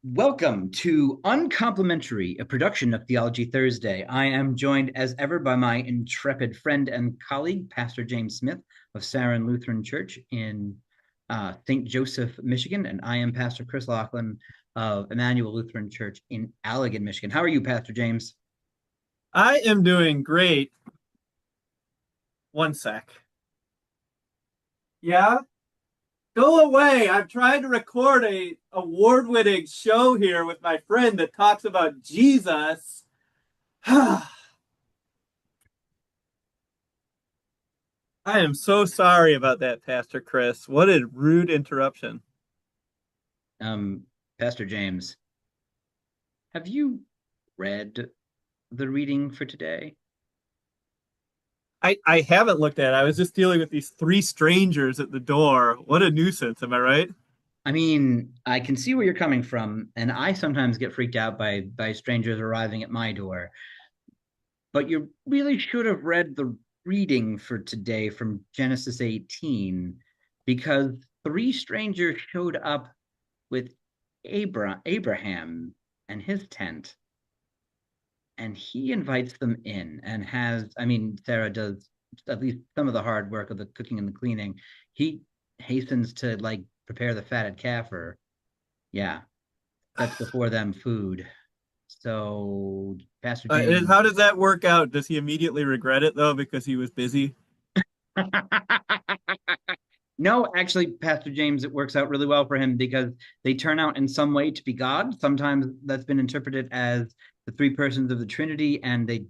Welcome to Uncomplimentary, a production of Theology Thursday. I am joined as ever by my intrepid friend and colleague, Pastor James Smith of Saron Lutheran Church in St. Joseph, Michigan, and I am Pastor Chris Laughlin of Emmanuel Lutheran Church in Allegan, Michigan. How are you, Pastor James? I am doing great. One sec. Yeah, go away. I'm trying to record a award-winning show here with my friend that talks about Jesus. I am so sorry about that, Pastor Chris. What a rude interruption. Um, Pastor James, have you read the reading for today? I haven't looked at it. I was just dealing with these three strangers at the door. What a nuisance, am I right? I mean, I can see where you're coming from, and I sometimes get freaked out by strangers arriving at my door. But you really should have read the reading for today from Genesis 18, because three strangers showed up with Abraham and his tent, and he invites them in and has, I mean, Sarah does at least some of the hard work of the cooking and the cleaning. He hastens to like prepare the fatted calf, or yeah, sets before them food. So, Pastor James. How does that work out? Does he immediately regret it though because he was busy? No, actually, Pastor James, it works out really well for him because they turn out in some way to be God. Sometimes that's been interpreted as the three persons of the Trinity, and they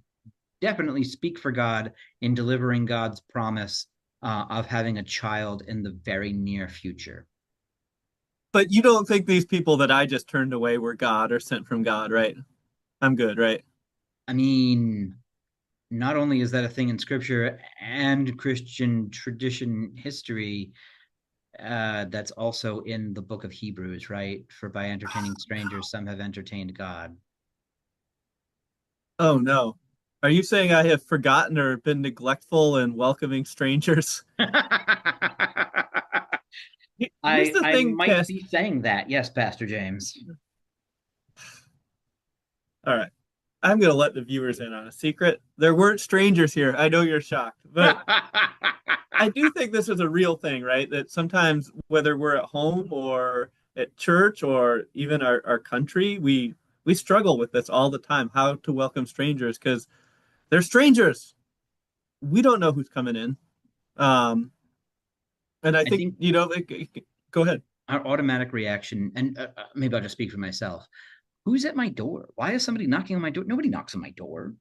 definitely speak for God in delivering God's promise of having a child in the very near future. But you don't think these people that I just turned away were God or sent from God, right? I'm good, right? I mean, not only is that a thing in scripture and Christian tradition history, that's also in the book of Hebrews, right? For by entertaining strangers, some have entertained God. Oh no. Are you saying I have forgotten or been neglectful in welcoming strangers? Here's the I thing, might Past. be saying that, yes, Pastor James. All right. I'm going to let the viewers in on a secret. There weren't strangers here. I know you're shocked, but I do think this is a real thing, right? That sometimes, whether we're at home or at church or even our country, we struggle with this all the time, how to welcome strangers because they're strangers. We don't know who's coming in. Um, and I I think, think go ahead. our automatic reaction, and maybe I'll just speak for myself. Who's at my door? Why is somebody knocking on my door? Nobody knocks on my door.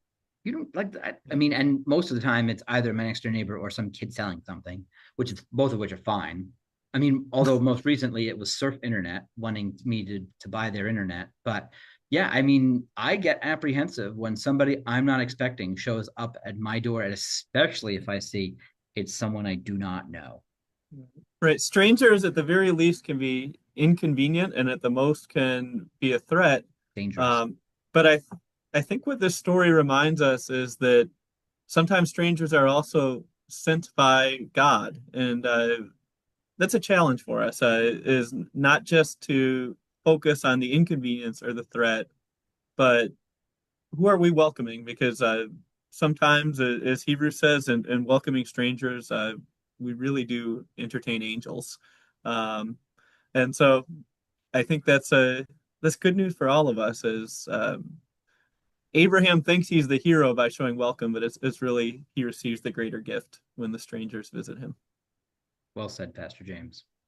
You don't like that. I mean, and most of the time it's either my next door neighbor or some kid selling something, which is both of which are fine. I mean, although most recently it was Surf Internet wanting me to buy their internet. But yeah, I mean, I get apprehensive when somebody I'm not expecting shows up at my door, and especially if I see it's someone I do not know. Right. Strangers at the very least can be inconvenient and at the most can be a threat. Dangerous. Um, but I think what this story reminds us is that sometimes strangers are also sent by God, and that's a challenge for us. Is not just to focus on the inconvenience or the threat, but who are we welcoming? Because sometimes, as Hebrews says, in welcoming strangers, we really do entertain angels. Um, and so I think that's good news for all of us. As Abraham thinks he's the hero by showing welcome, but it's really he receives the greater gift when the strangers visit him. Well said, Pastor James.